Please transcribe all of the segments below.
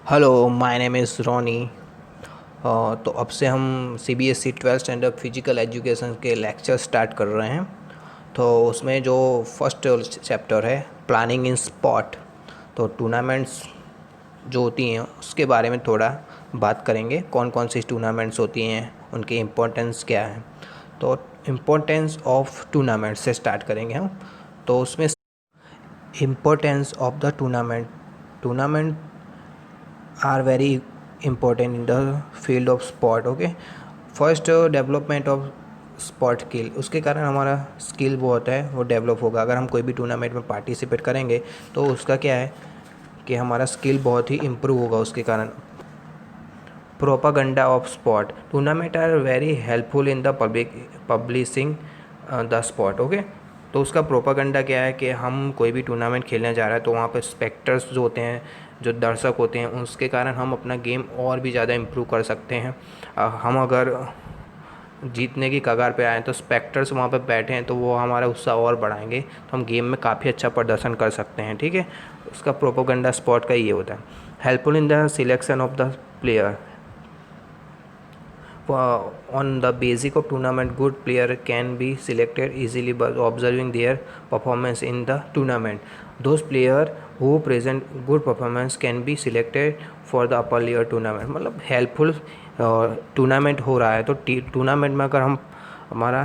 Hello, my name is Ronnie. तो अब से हम CBSE 12th standard physical education के लेक्चर स्टार्ट कर रहे हैं। तो उसमें जो फर्स्ट चैप्टर है प्लानिंग इन स्पॉट, तो टूर्नामेंट्स जो होती हैं उसके बारे में थोड़ा बात करेंगे। कौन कौन सी टूर्नामेंट्स होती हैं, उनकी इम्पोर्टेंस क्या है। तो इम्पोर्टेंस ऑफ टूर्नामेंट से स्टार्ट करेंगे हम। तो उसमें importance of the tournament tournament are very important in the field of sport. Okay, first development of spot skill, उसके कारण हमारा स्किल बहुत है वो डेवलप होगा। अगर हम कोई भी टूर्नामेंट में पार्टिसिपेट करेंगे तो उसका क्या है कि हमारा स्किल बहुत ही इम्प्रूव होगा उसके कारण। Propaganda of sport tournament are very helpful in the publishing the sport. Okay, तो उसका प्रोपागंडा क्या है कि हम कोई भी टूर्नामेंट खेलने जा रहे हैं तो वहाँ पे स्पेक्टर्स जो होते हैं, जो दर्शक होते हैं, उसके कारण हम अपना गेम और भी ज़्यादा इम्प्रूव कर सकते हैं। हम अगर जीतने की कगार पे आए तो स्पेक्टर्स वहाँ पे बैठे हैं तो वो हमारा उत्साह और बढ़ाएंगे, तो हम गेम में काफ़ी अच्छा प्रदर्शन कर सकते हैं। ठीक है, उसका प्रोपोगंडा स्पॉट का ये होता है। Helpful in the selection of the player on the basic of tournament. Good player can be selected easily by observing their performance in the tournament. Those player who present good performance can be selected for the upper layer tournament. मतलब helpful tournament हो रहा है तो tournament में अगर हम हमारा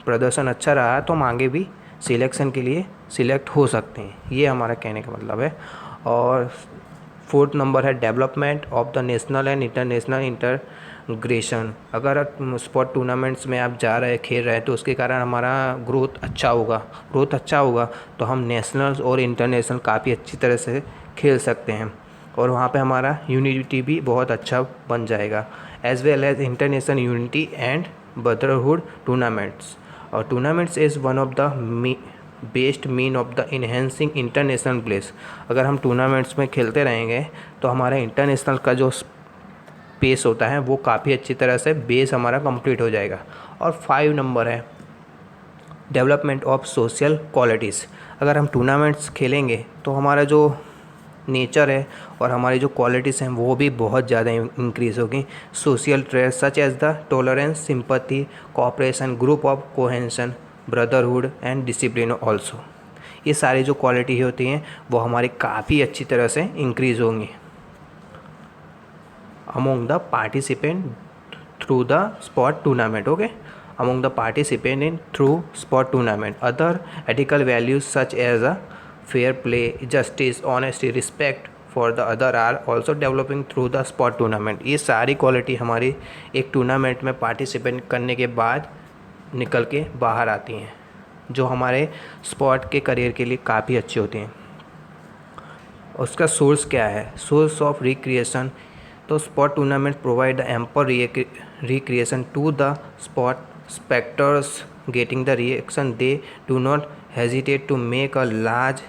प्रदर्शन अच्छा रहा तो हम आगे भी सिलेक्शन के लिए सिलेक्ट हो सकते हैं, ये हमारा कहने का मतलब है। और फोर्थ नंबर है development of the national and international integration. अगर स्पोर्ट टूर्नामेंट्स में आप जा रहे खेल रहे हैं तो उसके कारण हमारा ग्रोथ अच्छा होगा तो हम नेशनल और इंटरनेशनल काफ़ी अच्छी तरह से खेल सकते हैं और वहाँ पे हमारा यूनिटी भी बहुत अच्छा बन जाएगा। As well as international unity and brotherhood tournaments. और tournaments is one of the best mean of the enhancing international place. अगर हम टूर्नामेंट्स में खेलते रहेंगे तो हमारा इंटरनेशनल का जो पेस होता है वो काफ़ी अच्छी तरह से बेस हमारा कंप्लीट हो जाएगा। और 5 नंबर है डेवलपमेंट ऑफ सोशल क्वालिटीज़। अगर हम टूर्नामेंट्स खेलेंगे तो हमारा जो नेचर है और हमारी जो क्वालिटीज़ हैं वो भी बहुत ज़्यादा इंक्रीज़ होगी। Social trades such as the tolerance, sympathy, cooperation, group of cohesion, brotherhood and discipline also. ये सारी जो क्वालिटी होती हैं वो हमारी काफ़ी अच्छी तरह से इंक्रीज़ होंगी among the participant through the sport tournament. Okay, among the participant in through sport tournament, other ethical values such as a fair play, justice, honesty, respect for the other are also developing through the sport tournament. ये सारी quality हमारी एक tournament में participate करने के बाद निकल के बाहर आती हैं जो हमारे स्पोर्ट के करियर के लिए काफ़ी अच्छी होती हैं। उसका सोर्स क्या है? सोर्स ऑफ रिक्रिएशन, तो sport tournament provide the ample recreation to the sport spectators getting the reaction they do not hesitate to make a large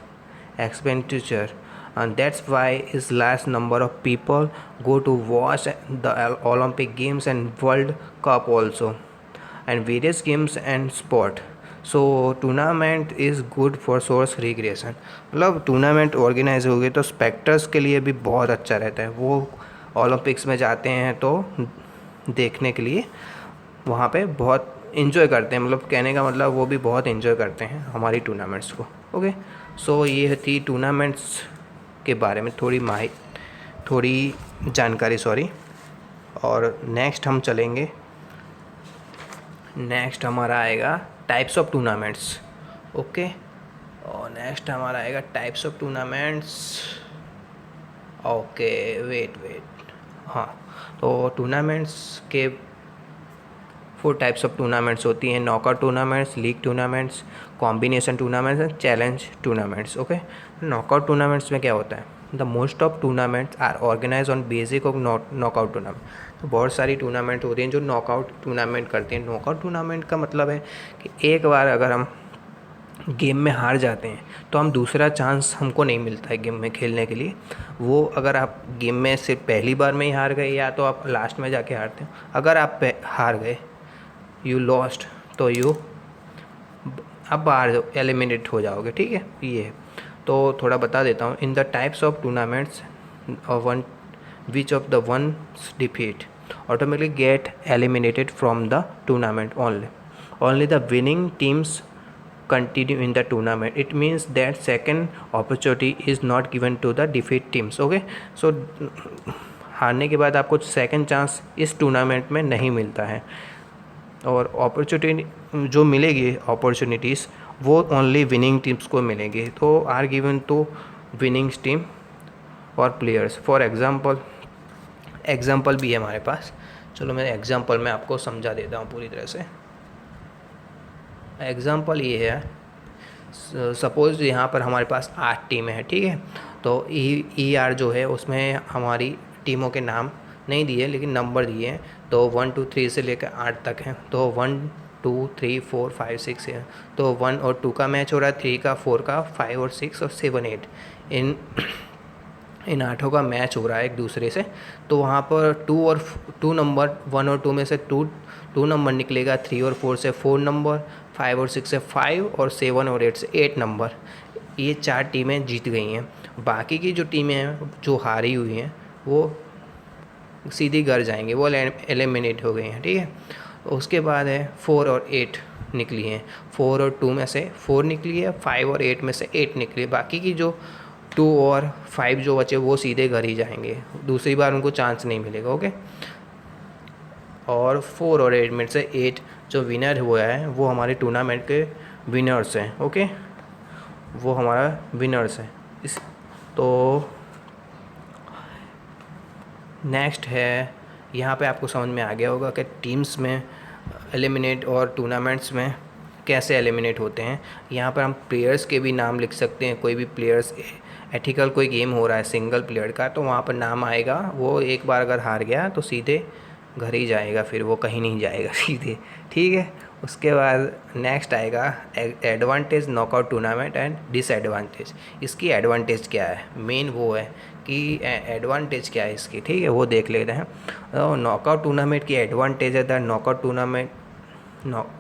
expenditure, and that's why is large number of people go to watch the Olympic Games and World Cup also and various games and sport. So tournament is good for source recreation. मतलब tournament organise हो गए तो spectres के लिए भी बहुत अच्छा रहता है। वो ओलंपिक्स में जाते हैं तो देखने के लिए वहाँ पे बहुत इन्जॉय करते हैं। मतलब कहने का मतलब वो भी बहुत इन्जॉय करते हैं हमारी टूर्नामेंट्स को। ओके, सो ये थी टूर्नामेंट्स के बारे में थोड़ी जानकारी, सॉरी। और नेक्स्ट हम चलेंगे, नेक्स्ट हमारा आएगा टाइप्स ऑफ टूर्नामेंट्स। ओके, और नेक्स्ट हमारा आएगा types of tournaments. Okay, wait, हाँ, तो टूर्नामेंट्स के 4 टाइप्स ऑफ टूर्नामेंट्स होती हैं: knockout tournaments, league tournaments, combination tournaments and challenge tournaments. Okay, knockout tournaments में क्या होता है? The most of tournaments are organize on basic of knockout tournament. तो बहुत सारी टूर्नामेंट होती हैं जो नॉकआउट टूर्नामेंट करते हैं। नॉकआउट टूर्नामेंट का मतलब है कि एक बार अगर हम गेम में हार जाते हैं तो हम दूसरा चांस हमको नहीं मिलता है गेम में खेलने के लिए। वो अगर आप गेम में सिर्फ पहली बार में ही हार गए या तो आप लास्ट में जाके हारते हो। अगर आप हार गए, यू लॉस्ट, तो अब बाहर एलिमिनेट हो जाओगे। ठीक है, ये तो थोड़ा बता देता हूँ। In the types of tournaments, one which of the ones defeat automatically get eliminated from the tournament. Only the winning teams continue in the tournament. It means that second opportunity is not given to the defeat teams. Okay, so हारने के बाद आपको second chance इस tournament में नहीं मिलता है, और अपॉर्चुनिटी जो मिलेगी अपॉर्चुनिटीज़ वो ओनली विनिंग टीम्स को मिलेंगी, तो are given to winnings team और प्लेयर्स। फॉर एग्जांपल भी है हमारे पास, चलो मैं एग्जांपल में आपको समझा देता हूँ पूरी तरह से। एग्जांपल ये है, सपोज़ यहाँ पर हमारे पास 8 टीमें हैं, ठीक है। तो ई आर जो है उसमें हमारी टीमों के नाम नहीं दिए लेकिन नंबर दिए हैं, तो 1 2 3 से लेकर 8 तक हैं। तो 1 2 3 4 5 6 है, तो 1 और 2 का मैच हो रहा है, 3 का 4 का 5 और 6 और 7 8 इन 8 का मैच हो रहा है एक दूसरे से। तो वहाँ पर 2 नंबर 1 और 2 में से 2 नंबर निकलेगा, 3 और 4 से 4 नंबर, 5 और 6 से 5 और 7 और 8 से 8 नंबर। ये 4 टीमें जीत गई हैं। बाकी की जो टीमें हैं जो हारी हुई हैं वो सीधी घर जाएंगे, वो एलिमिनेट हो गई हैं, ठीक है। उसके बाद है 4 और 8 निकली हैं, 4 और 2 में से 4 निकली है, 5 और 8 में से 8 निकली है। बाकी की जो 2 और 5 जो बचे वो सीधे घर ही जाएंगे, दूसरी बार उनको चांस नहीं मिलेगा। ओके, और 4 और 8 में से 8 जो विनर हुआ है वो हमारे टूर्नामेंट के विनर्स हैं। ओके, वो हमारा विनर्स है। तो नेक्स्ट है, यहाँ पे आपको समझ में आ गया होगा कि टीम्स में एलिमिनेट और टूर्नामेंट्स में कैसे एलिमिनेट होते हैं। यहाँ पर हम प्लेयर्स के भी नाम लिख सकते हैं। कोई भी प्लेयर्स एथिकल कोई गेम हो रहा है सिंगल प्लेयर का, तो वहाँ पर नाम आएगा, वो एक बार अगर हार गया तो सीधे घर ही जाएगा, फिर वो कहीं नहीं जाएगा सीधे, ठीक है। उसके बाद नेक्स्ट आएगा advantage knockout tournament and disadvantage. इसकी एडवांटेज क्या है, मेन वो है कि एडवांटेज क्या है इसकी, ठीक है, वो देख लेते हैं। नॉकआउट टूर्नामेंट की एडवांटेज है the knockout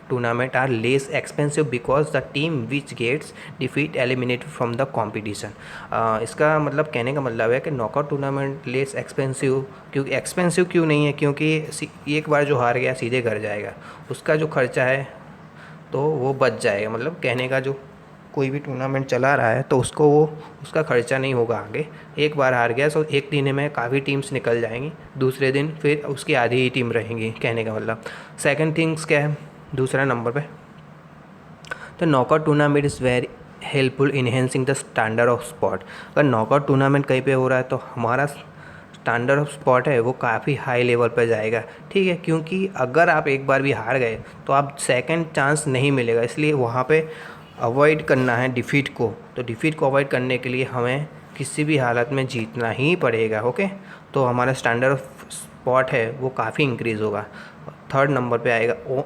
tournament are less expensive because the team which gets defeat eliminated from the competition. इसका मतलब, कहने का मतलब है कि नॉकआउट टूर्नामेंट लेस एक्सपेंसिव, क्योंकि एक्सपेंसिव क्यों नहीं है, क्योंकि एक बार जो हार गया सीधे घर जाएगा, उसका जो खर्चा है तो वो बच जाएगा। मतलब कहने का, जो कोई भी टूर्नामेंट चला रहा है तो उसका खर्चा नहीं होगा आगे। एक बार हार गया तो एक दिन में काफ़ी टीम्स निकल जाएंगी, दूसरे दिन फिर उसकी आधी ही टीम रहेंगी, कहने का मतलब। सेकंड थिंग्स क्या है दूसरा नंबर पे, तो knockout tournament is very helpful enhancing the standard of spot. अगर नॉकआउट टूर्नामेंट कहीं पे हो रहा है तो हमारा स्टैंडर्ड ऑफ स्पॉट है वो काफ़ी हाई लेवल पर जाएगा, ठीक है। क्योंकि अगर आप एक बार भी हार गए तो आप सेकंड चांस नहीं मिलेगा, इसलिए वहाँ पे अवॉइड करना है डिफ़ीट को। तो डिफ़ीट को अवॉइड करने के लिए हमें किसी भी हालत में जीतना ही पड़ेगा। ओके, तो हमारा स्टैंडर्ड ऑफ स्पॉट है वो काफ़ी इंक्रीज़ होगा। थर्ड नंबर पे आएगा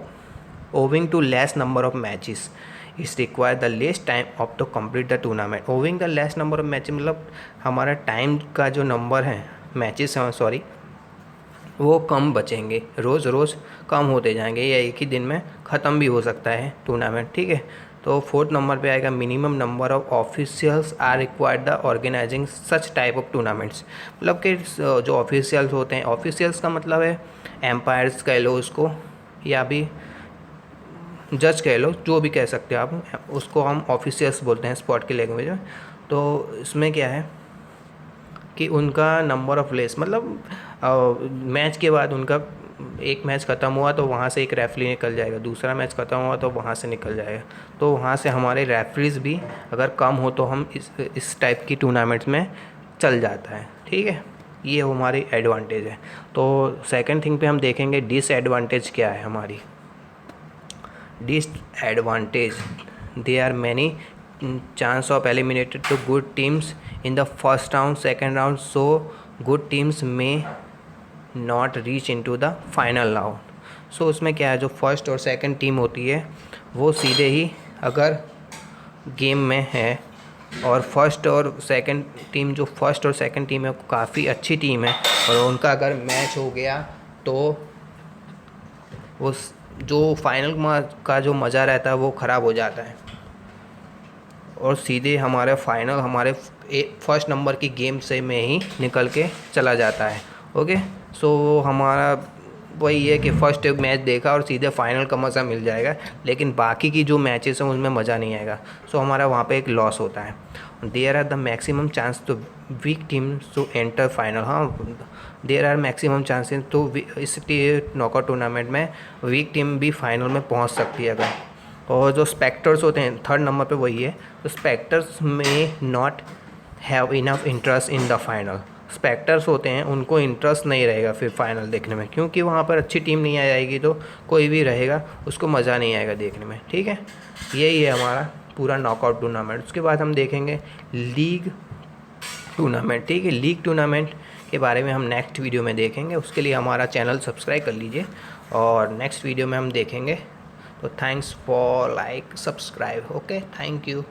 owing to less number of matches is require the less time of to complete the tournament. Owing the less number of matches मतलब हमारा टाइम का जो नंबर है मैचेस हैं, सॉरी, वो कम बचेंगे, रोज़ रोज़ कम होते जाएंगे, या एक ही दिन में ख़त्म भी हो सकता है टूर्नामेंट, ठीक है। तो फोर्थ नंबर पे आएगा minimum number of officials are required the organizing such type of tournaments. मतलब कि जो ऑफिशियल्स होते हैं, ऑफिशियल्स का मतलब है एम्पायर्स कह लो उसको, या भी जज कह लो, जो भी कह सकते हो आप, उसको हम ऑफिशियल्स बोलते हैं स्पोर्ट की लैंग्वेज में। तो इसमें क्या है कि उनका नंबर ऑफ प्लेस, मतलब मैच के बाद उनका एक मैच ख़त्म हुआ तो वहाँ से एक रेफरी निकल जाएगा, दूसरा मैच ख़त्म हुआ तो वहाँ से निकल जाएगा। तो वहाँ से हमारे रेफरीज भी अगर कम हो तो हम इस टाइप की टूर्नामेंट्स में चल जाता है, ठीक है। ये हमारी एडवांटेज है। तो सेकंड थिंग पे हम देखेंगे डिसएडवांटेज क्या है हमारी। Disadvantage, they are many chance of eliminated to good teams in the first round second round, so good teams may not reach into the final round. So उसमें क्या है, जो फर्स्ट और सेकंड टीम होती है वो सीधे ही अगर गेम में है, और फर्स्ट और सेकंड टीम, जो फर्स्ट और सेकंड टीम है वो काफ़ी अच्छी टीम है, और उनका अगर मैच हो गया तो वो जो फाइनल का जो मज़ा रहता है वो ख़राब हो जाता है। और सीधे हमारे फाइनल हमारे फर्स्ट नंबर की गेम से में ही निकल के चला जाता है। ओके, सो हमारा वही है कि फर्स्ट मैच देखा और सीधे फाइनल का मज़ा मिल जाएगा, लेकिन बाकी की जो मैचेस हैं उनमें मज़ा नहीं आएगा। सो हमारा वहाँ पे एक लॉस होता है। There are the maximum chance to weak team to enter final. हाँ, देयर आर मैक्सिमम चांसेस तो इस नॉकआउट टूर्नामेंट में वीक टीम भी फाइनल में पहुँच सकती है अगर। और जो स्पेक्टर्स होते हैं थर्ड नंबर पे वही है, तो स्पेक्टर्स में not have enough interest in the final. Spectres होते हैं उनको इंटरेस्ट नहीं रहेगा फिर फाइनल देखने में, क्योंकि वहाँ पर अच्छी टीम नहीं आ जाएगी तो कोई भी रहेगा उसको मज़ा नहीं आएगा देखने में। ठीक है, यही है हमारा पूरा नॉकआउट टूर्नामेंट। उसके बाद हम देखेंगे लीग टूर्नामेंट। ठीक है, लीग टूर्नामेंट के बारे में हम नेक्स्ट वीडियो में देखेंगे। उसके लिए हमारा चैनल सब्सक्राइब कर लीजिए और नेक्स्ट वीडियो में हम देखेंगे। तो thanks for like subscribe. Okay, thank you.